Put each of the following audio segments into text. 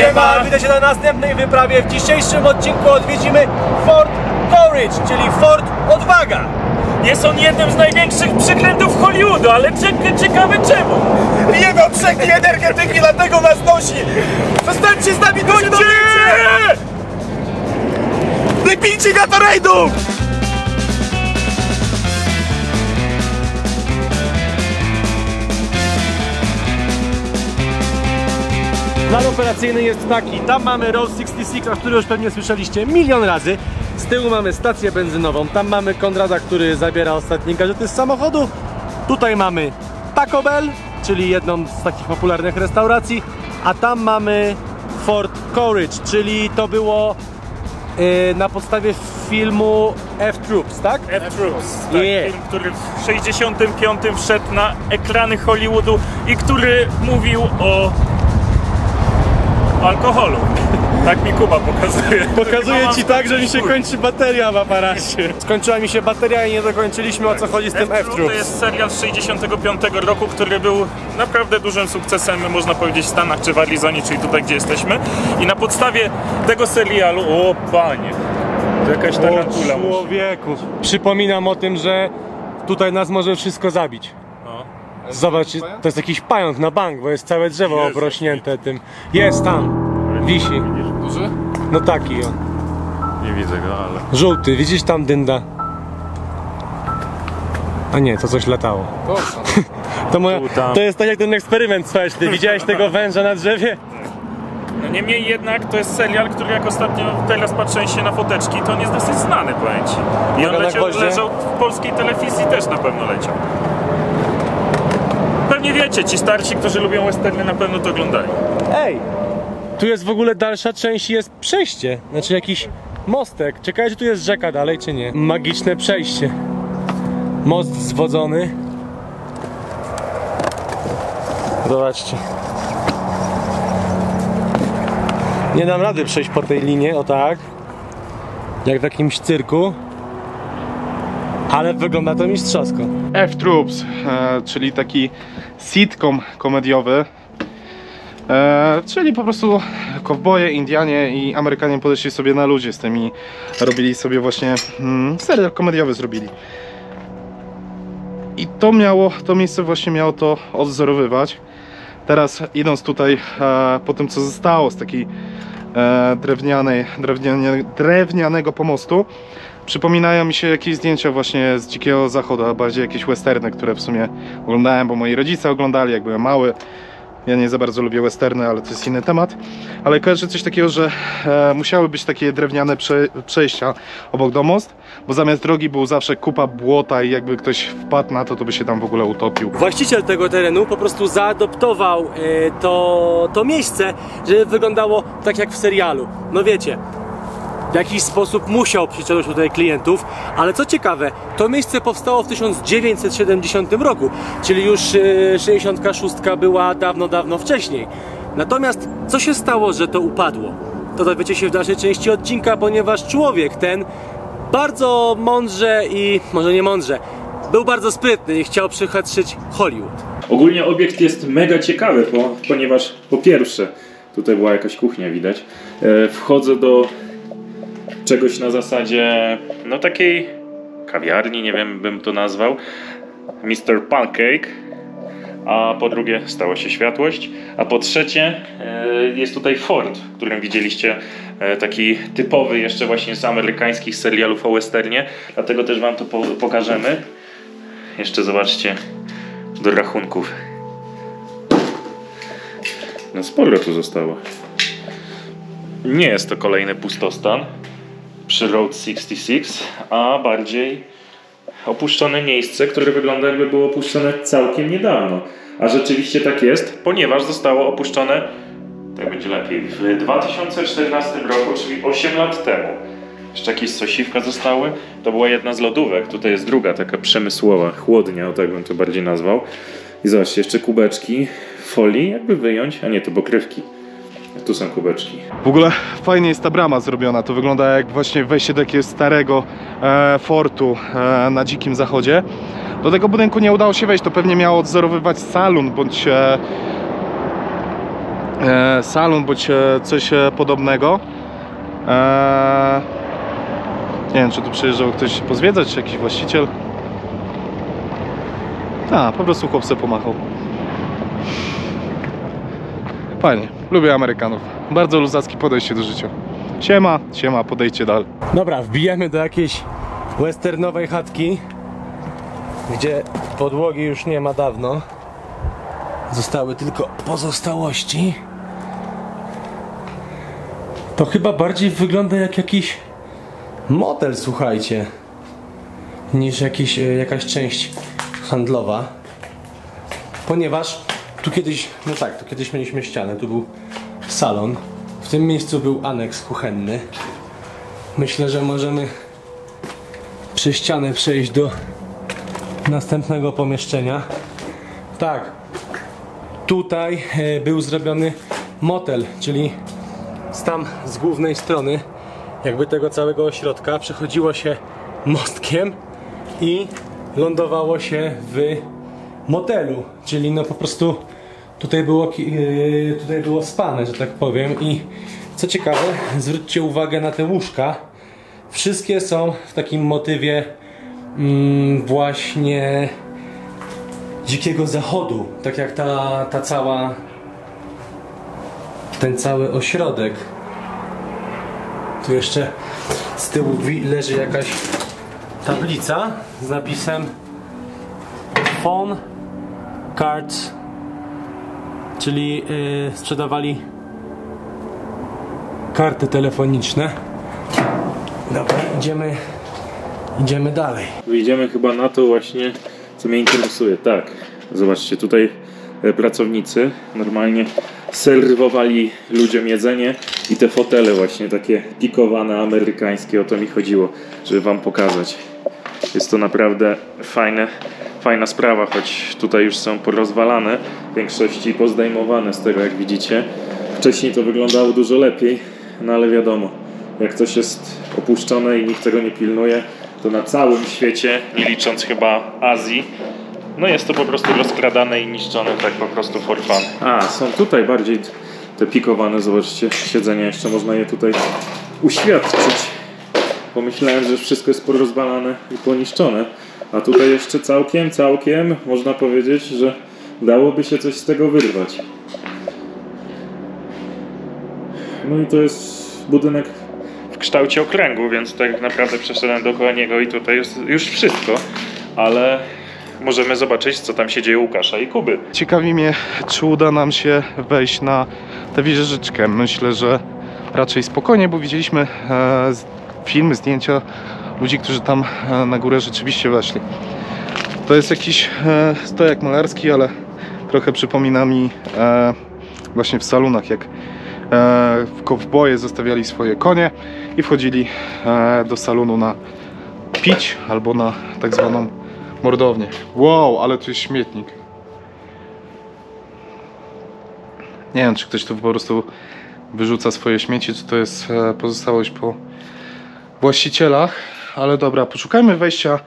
Siema, witajcie na następnej wyprawie. W dzisiejszym odcinku odwiedzimy Fort Courage, czyli Fort Odwaga. Jest on jednym z największych przekrętów Hollywoodu, ale ciekawe czemu? Pijemy od 3 dni energetyki, dlatego nas nosi. Przestańcie z nami gońcie! Nie pijcie Gatorade'u! Plan operacyjny jest taki, tam mamy Route 66, o którym już pewnie słyszeliście milion razy. Z tyłu mamy stację benzynową, tam mamy Konrada, który zabiera ostatnie gadżety z samochodu. Tutaj mamy Taco Bell, czyli jedną z takich popularnych restauracji. A tam mamy Fort Courage, czyli to było na podstawie filmu F-Troops, tak? F-Troops, tak, film, który w 65 wszedł na ekrany Hollywoodu i który mówił o alkoholu. Tak mi Kuba pokazuje. Pokazuję ci tak, że mi się kończy bateria w aparacie. Skończyła mi się bateria i nie dokończyliśmy, o co chodzi z tym F-Troops. To jest serial z 65 roku, który był naprawdę dużym sukcesem, można powiedzieć, w Stanach czy w Arizonie, czyli tutaj, gdzie jesteśmy. I na podstawie tego serialu, o panie, to jakaś tarantula. O człowieku. Przypominam o tym, że tutaj nas może wszystko zabić. Zobacz, to jest jakiś pająk na bank, bo jest całe drzewo obrośnięte tym. Jest tam, wisi. Duży? No taki on. Nie widzę go, ale... Żółty, widzisz tam dynda? A nie, to coś latało. To jest tak jak ten eksperyment społeczny. Widziałeś tego węża na drzewie? No niemniej jednak to jest serial, który jak ostatnio teraz patrzę się na foteczki, to on jest dosyć znany, powiem ci. I on leżał w polskiej telewizji, też na pewno leciał. Pewnie wiecie, ci starsi, którzy lubią westerny, na pewno to oglądają. Ej! Tu jest w ogóle dalsza część i jest przejście. Znaczy jakiś mostek. Czekajcie, tu jest rzeka dalej, czy nie? Magiczne przejście. Most zwodzony. Zobaczcie. Nie dam rady przejść po tej linie, o tak. Jak w jakimś cyrku. Ale wygląda to mistrzowsko. F-Troops, czyli taki sitcom komediowy. Czyli po prostu kowboje, Indianie i Amerykanie podeszli sobie na ludzie z tym i robili sobie właśnie serial komediowy zrobili. I to miejsce właśnie miało to odwzorowywać. Teraz idąc tutaj po tym, co zostało z takiej drewnianego pomostu, przypominają mi się jakieś zdjęcia właśnie z Dzikiego Zachodu, a bardziej jakieś westerny, które w sumie oglądałem, bo moi rodzice oglądali, jak byłem mały. Ja nie za bardzo lubię westerny, ale to jest inny temat. Ale kojarzę coś takiego, że musiały być takie drewniane przejścia obok do most, bo zamiast drogi był zawsze kupa błota i jakby ktoś wpadł na to, to by się tam w ogóle utopił. Właściciel tego terenu po prostu zaadoptował to miejsce, żeby wyglądało tak jak w serialu. No wiecie, w jakiś sposób musiał przyciągnąć tutaj klientów, ale co ciekawe, to miejsce powstało w 1970 roku, czyli już 66 była dawno wcześniej. Natomiast co się stało, że to upadło? To dowiecie się w dalszej części odcinka, ponieważ człowiek ten bardzo mądrze i może nie mądrze, był bardzo sprytny i chciał przychatrzyć Hollywood. Ogólnie obiekt jest mega ciekawy, ponieważ po pierwsze, tutaj była jakaś kuchnia widać, wchodzę do czegoś na zasadzie, no takiej kawiarni, nie wiem, bym to nazwał, Mr. Pancake, a po drugie stała się światłość, a po trzecie jest tutaj fort, w którym widzieliście taki typowy jeszcze właśnie z amerykańskich serialów o westernie, dlatego też wam to pokażemy. Jeszcze zobaczcie do rachunków. No sporo tu zostało. Nie jest to kolejny pustostan przy Route 66, a bardziej opuszczone miejsce, które wygląda, jakby było opuszczone całkiem niedawno. A rzeczywiście tak jest, ponieważ zostało opuszczone, tak będzie lepiej, w 2014 roku, czyli 8 lat temu. Jeszcze jakieś sosiwka zostały. To była jedna z lodówek, tutaj jest druga, taka przemysłowa, chłodnia, o tak bym to bardziej nazwał. I zobaczcie, jeszcze kubeczki folii, jakby wyjąć, a nie, to pokrywki. Tu są kubeczki. W ogóle fajnie jest ta brama zrobiona, to wygląda jak właśnie wejście do jakiegoś starego fortu na Dzikim Zachodzie. Do tego budynku nie udało się wejść, to pewnie miało odzorowywać salon bądź salon bądź coś podobnego. Nie wiem, czy tu przyjeżdżał ktoś pozwiedzać, czy jakiś właściciel. Po prostu chłopcy pomachał. Fajnie, lubię Amerykanów. Bardzo luzackie podejście do życia. Siema, siema, podejdźcie dalej. Dobra, wbijamy do jakiejś westernowej chatki, gdzie podłogi już nie ma dawno. Zostały tylko pozostałości. To chyba bardziej wygląda jak jakiś motel, słuchajcie, niż jakaś część handlowa. Ponieważ tu kiedyś, no tak, tu kiedyś mieliśmy ścianę, tu był salon. W tym miejscu był aneks kuchenny. Myślę, że możemy przez ścianę przejść do następnego pomieszczenia. Tak, tutaj był zrobiony motel, czyli tam z głównej strony jakby tego całego ośrodka przechodziło się mostkiem i lądowało się w motelu, czyli no po prostu tutaj było spane, że tak powiem. I co ciekawe, zwróćcie uwagę na te łóżka. Wszystkie są w takim motywie właśnie Dzikiego Zachodu, tak jak ten cały ośrodek. Tu jeszcze z tyłu leży jakaś tablica z napisem Phone Cards, czyli sprzedawali karty telefoniczne. Dobra, idziemy dalej. Wyjdziemy chyba na to właśnie, co mnie interesuje. Tak, zobaczcie, tutaj pracownicy normalnie serwowali ludziom jedzenie i te fotele właśnie takie pikowane, amerykańskie, o to mi chodziło, żeby wam pokazać. Jest to naprawdę fajna sprawa, choć tutaj już są porozwalane, w większości pozdejmowane z tego, jak widzicie. Wcześniej to wyglądało dużo lepiej, no ale wiadomo, jak coś jest opuszczone i nikt tego nie pilnuje, to na całym świecie, nie licząc chyba Azji, no jest to po prostu rozkradane i niszczone tak po prostu for fun. Są tutaj bardziej te pikowane, zobaczcie, siedzenia, jeszcze można je tutaj uświadczyć. Pomyślałem, że wszystko jest porozwalane i poniszczone, a tutaj jeszcze całkiem można powiedzieć, że dałoby się coś z tego wyrwać. No i to jest budynek w kształcie okręgu, więc tak naprawdę przeszedłem dookoła niego i tutaj jest już wszystko, ale możemy zobaczyć, co tam się dzieje u Łukasza i Kuby. Ciekawi mnie, czy uda nam się wejść na tę wieżyczkę. Myślę, że raczej spokojnie, bo widzieliśmy filmy, zdjęcia ludzi, którzy tam na górę rzeczywiście weszli. To jest jakiś stojak malarski, ale trochę przypomina mi właśnie w salonach, jak kowboje zostawiali swoje konie i wchodzili do salonu na pić albo na tak zwaną mordownię. Wow, ale tu jest śmietnik. Nie wiem, czy ktoś tu po prostu wyrzuca swoje śmieci, czy to jest pozostałość po właścicielach, ale dobra, poszukajmy wejścia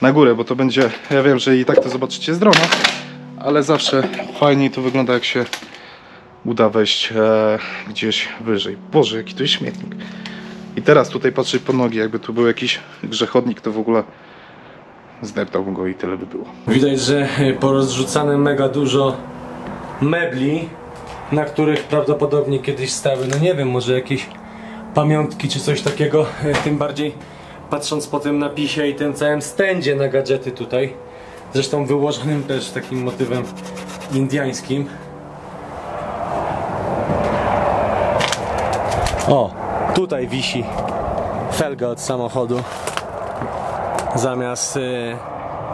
na górę, bo to będzie, ja wiem, że i tak to zobaczycie z drona, ale zawsze fajniej to wygląda, jak się uda wejść gdzieś wyżej. Boże, jaki to jest śmietnik. I teraz tutaj patrzeć po nogi, jakby tu był jakiś grzechodnik, to w ogóle zdeptałbym go i tyle by było. Widać, że porozrzucane mega dużo mebli, na których prawdopodobnie kiedyś stały, no nie wiem, może jakieś pamiątki czy coś takiego, tym bardziej patrząc po tym napisie i tym całym stędzie na gadżety tutaj, zresztą wyłożonym też takim motywem indiańskim. O, tutaj wisi felga od samochodu zamiast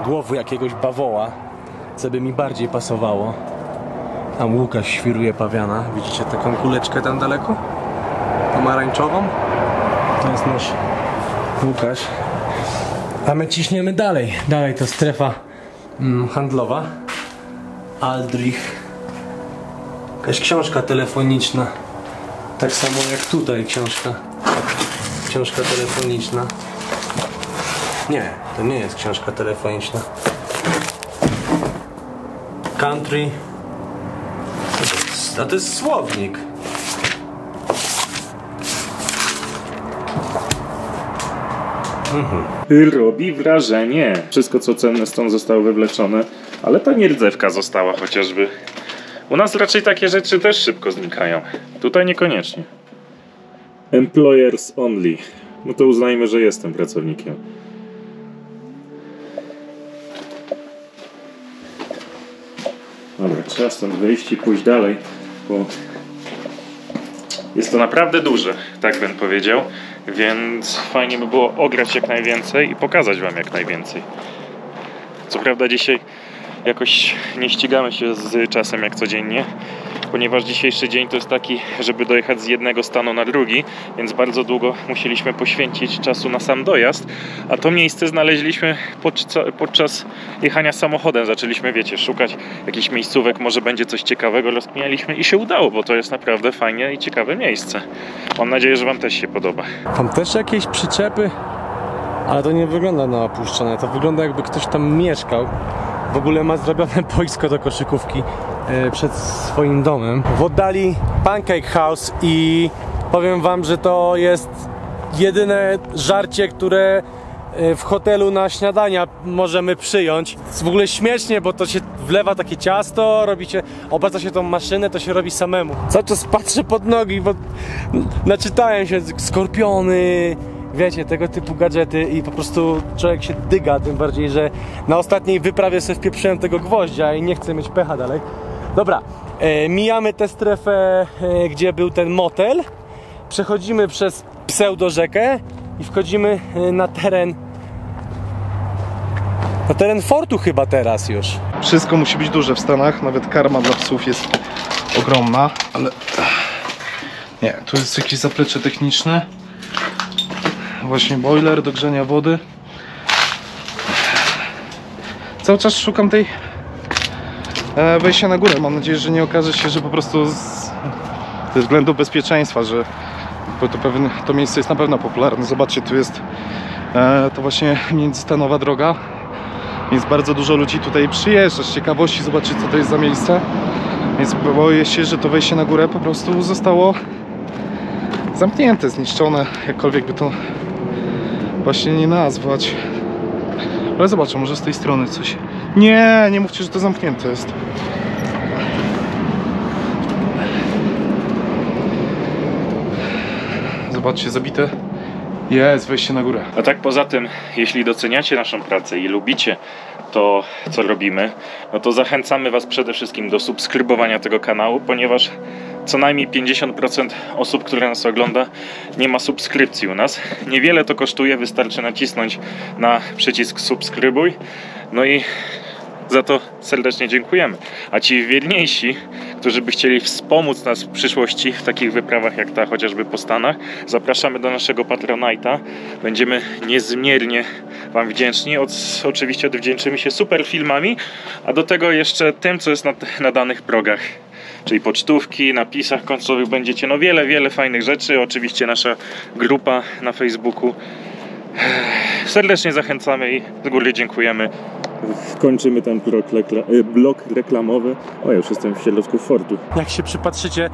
głowy jakiegoś bawoła, co by mi bardziej pasowało. Tam Łukasz świruje pawiana. Widzicie taką kuleczkę tam daleko? Pomarańczową? To jest nasz Łukasz. A my ciśniemy dalej. Dalej to strefa handlowa. Aldrich. Jakaś książka telefoniczna. Tak samo jak tutaj książka telefoniczna. Nie, to nie jest książka telefoniczna. Country. to jest słownik. Robi wrażenie. Wszystko co cenne stąd zostało wywleczone, ale ta nierdzewka została chociażby. U nas raczej takie rzeczy też szybko znikają. Tutaj niekoniecznie. Employers only. No to uznajmy, że jestem pracownikiem. Dobra, trzeba stąd wyjść i pójść dalej, bo jest to naprawdę duże, tak bym powiedział, więc fajnie by było ograć jak najwięcej i pokazać wam jak najwięcej. Co prawda dzisiaj jakoś nie ścigamy się z czasem jak codziennie, ponieważ dzisiejszy dzień to jest taki, żeby dojechać z jednego stanu na drugi, więc bardzo długo musieliśmy poświęcić czasu na sam dojazd, a to miejsce znaleźliśmy podczas jechania samochodem. Zaczęliśmy, wiecie, szukać jakichś miejscówek, może będzie coś ciekawego, rozkminialiśmy i się udało, bo to jest naprawdę fajne i ciekawe miejsce. Mam nadzieję, że wam też się podoba. Tam też jakieś przyczepy, ale to nie wygląda na opuszczone, to wygląda jakby ktoś tam mieszkał. W ogóle ma zrobione boisko do koszykówki przed swoim domem. W oddali Pancake House i powiem wam, że to jest jedyne żarcie, które w hotelu na śniadania możemy przyjąć. Jest w ogóle śmiesznie, bo to się wlewa takie ciasto, obraca się tą maszynę, to się robi samemu. Cały czas patrzę pod nogi, bo naczytałem się skorpiony, wiecie, tego typu gadżety i po prostu człowiek się dyga, tym bardziej, że na ostatniej wyprawie sobie wpieprzyłem tego gwoździa i nie chcę mieć pecha dalej. Dobra, mijamy tę strefę, gdzie był ten motel, przechodzimy przez pseudo rzekę i wchodzimy na teren fortu chyba teraz już. Wszystko musi być duże w Stanach, nawet karma dla psów jest ogromna, ale nie, tu jest jakieś zaplecze techniczne. Właśnie boiler do grzania wody. Cały czas szukam tej wejścia na górę. Mam nadzieję, że nie okaże się, że po prostu ze względu bezpieczeństwa, że to miejsce jest na pewno popularne. Zobaczcie, tu jest to właśnie międzystanowa droga, więc bardzo dużo ludzi tutaj przyjeżdża z ciekawości zobaczyć, co to jest za miejsce. Więc boję się, że to wejście na górę po prostu zostało zamknięte, zniszczone, jakkolwiek by to właśnie nie nazwać. Ale zobaczę, może z tej strony coś. Nie mówcie, że to zamknięte jest. Zobaczcie, zabite. Jest wejście na górę. A tak poza tym, jeśli doceniacie naszą pracę i lubicie to, co robimy, no to zachęcamy was przede wszystkim do subskrybowania tego kanału, ponieważ co najmniej 50% osób, które nas ogląda, nie ma subskrypcji u nas. Niewiele to kosztuje, wystarczy nacisnąć na przycisk subskrybuj. No i za to serdecznie dziękujemy. A ci wierniejsi, którzy by chcieli wspomóc nas w przyszłości w takich wyprawach jak ta, chociażby po Stanach, zapraszamy do naszego Patronite'a. Będziemy niezmiernie wam wdzięczni. Oczywiście odwdzięczymy się super filmami, a do tego jeszcze tym, co jest na danych progach. Czyli pocztówki, napisach końcowych będziecie, no wiele fajnych rzeczy. Oczywiście nasza grupa na Facebooku. Serdecznie zachęcamy i z góry dziękujemy. Kończymy ten blok reklamowy. O, już jestem w środku fortu. Jak się przypatrzycie,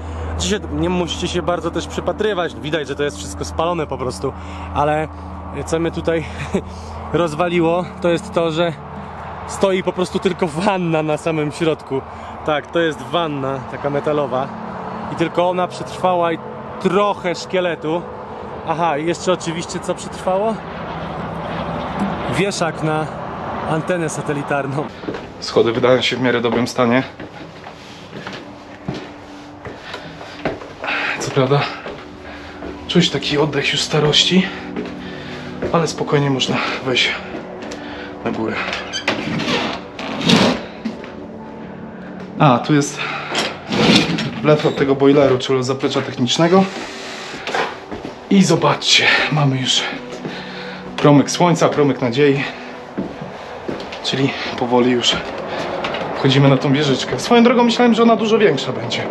nie musicie się bardzo też przypatrywać. Widać, że to jest wszystko spalone po prostu. Ale co mnie tutaj rozwaliło, to jest to, że stoi po prostu tylko wanna na samym środku. Tak, to jest wanna, taka metalowa. I tylko ona przetrwała i trochę szkieletu. Aha, i jeszcze oczywiście co przetrwało? Wieszak na antenę satelitarną. Schody wydają się w miarę dobrym stanie. Co prawda czuć taki oddech już starości, ale spokojnie można wejść na górę. A, tu jest wlew od tego boileru, czyli zaplecza technicznego. I zobaczcie, mamy już promyk słońca, promyk nadziei. Czyli powoli już wchodzimy na tą wieżyczkę. Swoją drogą myślałem, że ona dużo większa będzie.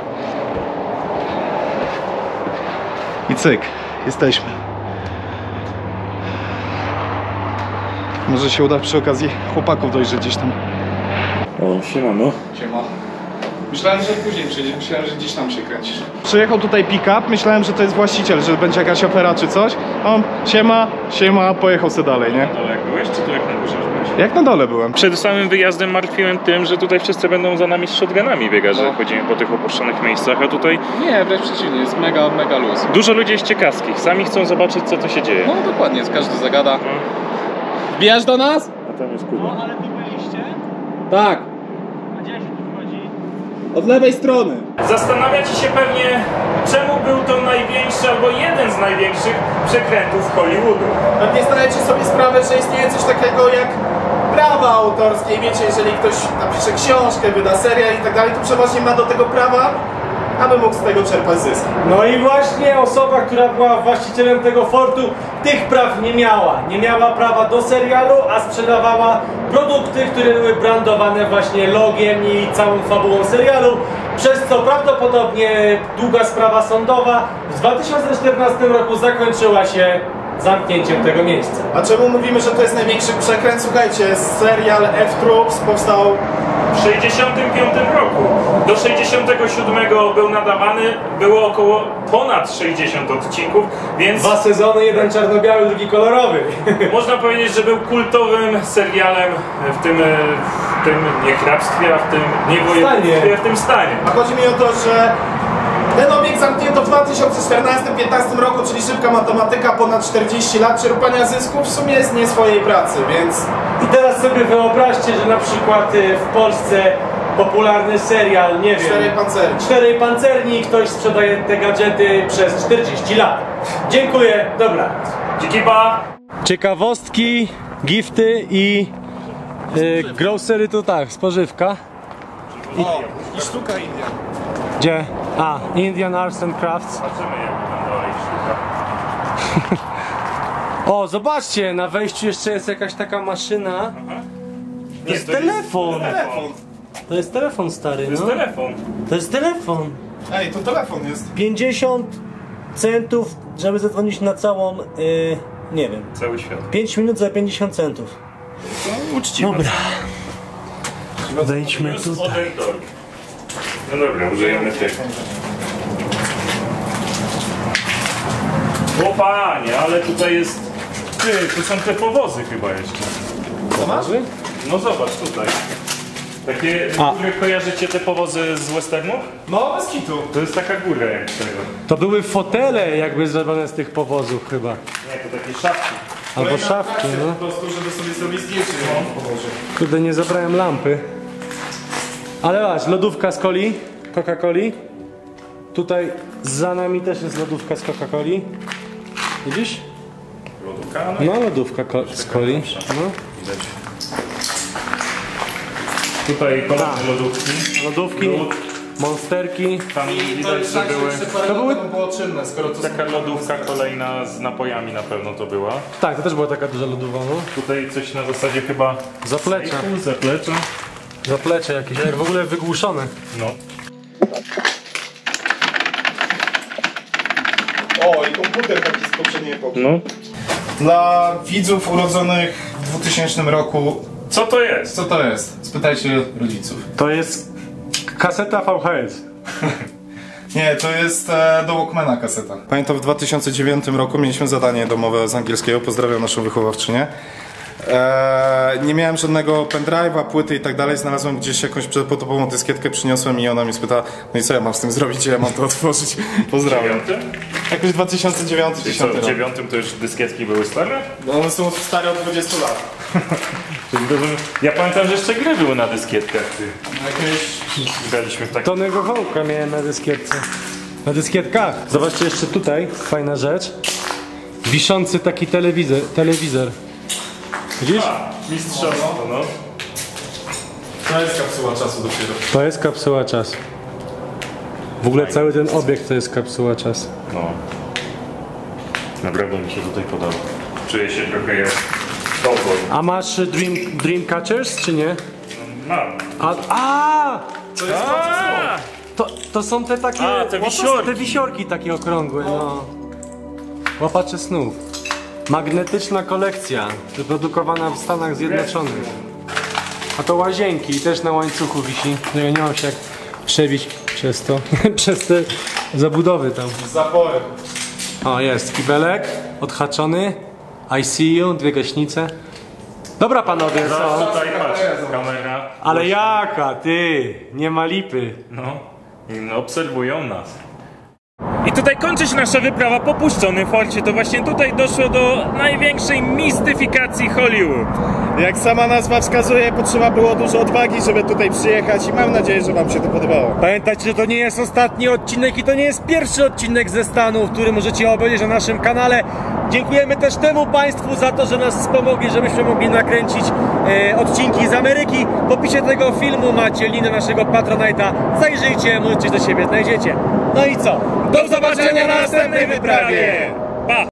I cyk, jesteśmy. Może się uda przy okazji chłopaków dojrzeć gdzieś tam. O, siemano. Siema. Myślałem, że później przyjdzie, myślałem, że gdzieś tam się kręcisz. Przyjechał tutaj pick-up, myślałem, że to jest właściciel, że będzie jakaś afera czy coś. A on siema, pojechał sobie dalej, nie? Na dole jak byłeś, czy tu jak na górze byłeś? Jak na dole byłem. Przed samym wyjazdem martwiłem tym, że tutaj wszyscy będą za nami z shotgunami biegać, że chodzimy po tych opuszczonych miejscach, a tutaj Nie, wręcz przeciwnie, jest mega luz. dużo ludzi jest ciekawych, sami chcą zobaczyć, co tu się dzieje. No dokładnie, każdy zagada. Wbijasz do nas? A tam jest Kuba. Ale tu byliście? Tak, A gdzie się tu wchodzi? od lewej strony. Zastanawiacie się pewnie, czemu był to największy albo jeden z największych przekrętów Hollywoodu. Pewnie zdajecie sobie sprawę, że istnieje coś takiego jak prawa autorskie i wiecie, jeżeli ktoś napisze książkę, wyda serial i tak dalej, to przeważnie ma do tego prawa, aby mógł z tego czerpać zysk. No i właśnie osoba, która była właścicielem tego fortu, tych praw nie miała. Nie miała prawa do serialu, a sprzedawała produkty, które były brandowane właśnie logiem i całą fabułą serialu, przez co prawdopodobnie długa sprawa sądowa w 2014 roku zakończyła się zamknięciem tego miejsca. A czemu mówimy, że to jest największy przekręt? Słuchajcie, serial F-Troops powstał W 65 roku. Do 67 był nadawany, było około ponad 60 odcinków, więc 2 sezony, jeden czarno-biały, drugi kolorowy. można powiedzieć, że był kultowym serialem w tym nie hrabstwie, a w tym nie województwie, w tym stanie. A chodzi mi o to, że ten obiekt zamknięto w 2014-2015 roku, czyli szybka matematyka, ponad 40 lat czerpania zysków w sumie z nie swojej pracy, więc I teraz sobie wyobraźcie, że na przykład w Polsce popularny serial, nie wiem, Czterej pancerni. Czterej pancerni, ktoś sprzedaje te gadżety przez 40 lat. Dziękuję, dobra. Dzięki pa! Ciekawostki, gifty i grocery to tak, spożywka. i sztuka India. Gdzie? A, Indian Arts and Crafts. Zobaczymy, jak wyglądała ich sztuka. O, zobaczcie, na wejściu jeszcze jest jakaś taka maszyna. To jest telefon. To jest telefon stary, To jest no. telefon. To jest telefon. Ej, to telefon jest. 50 centów, żeby zadzwonić na całą, nie wiem, Cały świat. 5 minut za 50 centów. Uczciwe. Dobra. Wejdźmy tutaj. No dobra, użyjemy tych. O panie, ale tutaj jest... Ty, tu są te powozy chyba jeszcze. Powozy? No zobacz tutaj. Takie, które kojarzycie te powozy z westernów? No, bez kitu. To jest taka góra jak z tego. To były fotele jakby zrobione z tych powozów chyba. Nie, to takie szafki. Albo szafki, no. Po prostu, żeby sobie zrobić zdjęcie. Kurde, nie zabrałem lampy. Ale patrz, lodówka z coli, Coca-Coli. Tutaj za nami też jest lodówka z Coca-Coli. Widzisz? Lodówka? No, lodówka z coli. No. Widać. Tutaj kolejne lodówki. Lodówki, monsterki. Tam widać, że były... To było czynne, skoro to Taka lodówka kolejna z napojami na pewno to była. Tak, to też była taka duża lodówa, no. Tutaj coś na zasadzie chyba... Zaplecze. Zaplecza. Zaplecze jakieś, jak w ogóle wygłuszone. No. O, i komputer taki z poprzedniej epoki. No. Dla widzów urodzonych w 2000 roku, Co to jest? co to jest? Spytajcie rodziców. To jest kaseta VHS. Nie, to jest do Walkmana kaseta. Pamiętam, w 2009 roku mieliśmy zadanie domowe z angielskiego, pozdrawiam naszą wychowawczynię. Nie miałem żadnego pendrive'a, płyty i tak dalej, znalazłem gdzieś jakąś przepotopową dyskietkę, przyniosłem i ona mi spyta, no i co ja mam z tym zrobić, ja mam to otworzyć. Pozdrawiam. Jakoś 2009 Co, 10 w rok. 9 to już dyskietki były stare? No one są stare od 20 lat. Ja pamiętam, że jeszcze gry były na dyskietkach. Jakieś... Graliśmy w takie... Tonego Hołka miałem na dyskietce. Na dyskietkach. Zobaczcie jeszcze tutaj, fajna rzecz. Wiszący taki telewizor. Widzisz? Mistrzostwo, no. To jest kapsuła czasu dopiero. To jest kapsuła czasu. W ogóle cały ten obiekt to jest kapsuła czasu. No. Naprawdę mi się tutaj podoba. Czuję się trochę jak cowboy. A masz Dreamcatchers, czy nie? Mam. To są te takie... te wisiorki. Te wisiorki takie okrągłe, no. Łapacze snów. Magnetyczna kolekcja, wyprodukowana w Stanach Zjednoczonych. A to łazienki, też na łańcuchu wisi. Nie wiem, nie mam się jak przebić przez to, przez te zabudowy tam. Zapory. O, jest kibelek odhaczony. I see you, 2 gaśnice. Dobra panowie, co? Tutaj patrz, kamera. Ale jaka, ty? Nie ma lipy. No, i obserwują nas. I tutaj kończy się nasza wyprawa po puszczonym forcie. To właśnie tutaj doszło do największej mistyfikacji Hollywood. Jak sama nazwa wskazuje, potrzeba było dużo odwagi, żeby tutaj przyjechać i mam nadzieję, że wam się to podobało. Pamiętajcie, że to nie jest ostatni odcinek i to nie jest pierwszy odcinek ze Stanów, który możecie obejrzeć na naszym kanale. Dziękujemy też temu państwu za to, że nas wspomogli, żebyśmy mogli nakręcić odcinki z Ameryki. W opisie tego filmu macie link naszego Patronite'a. Zajrzyjcie, możecie do siebie znajdziecie. No i co? Do zobaczenia na następnej wyprawie!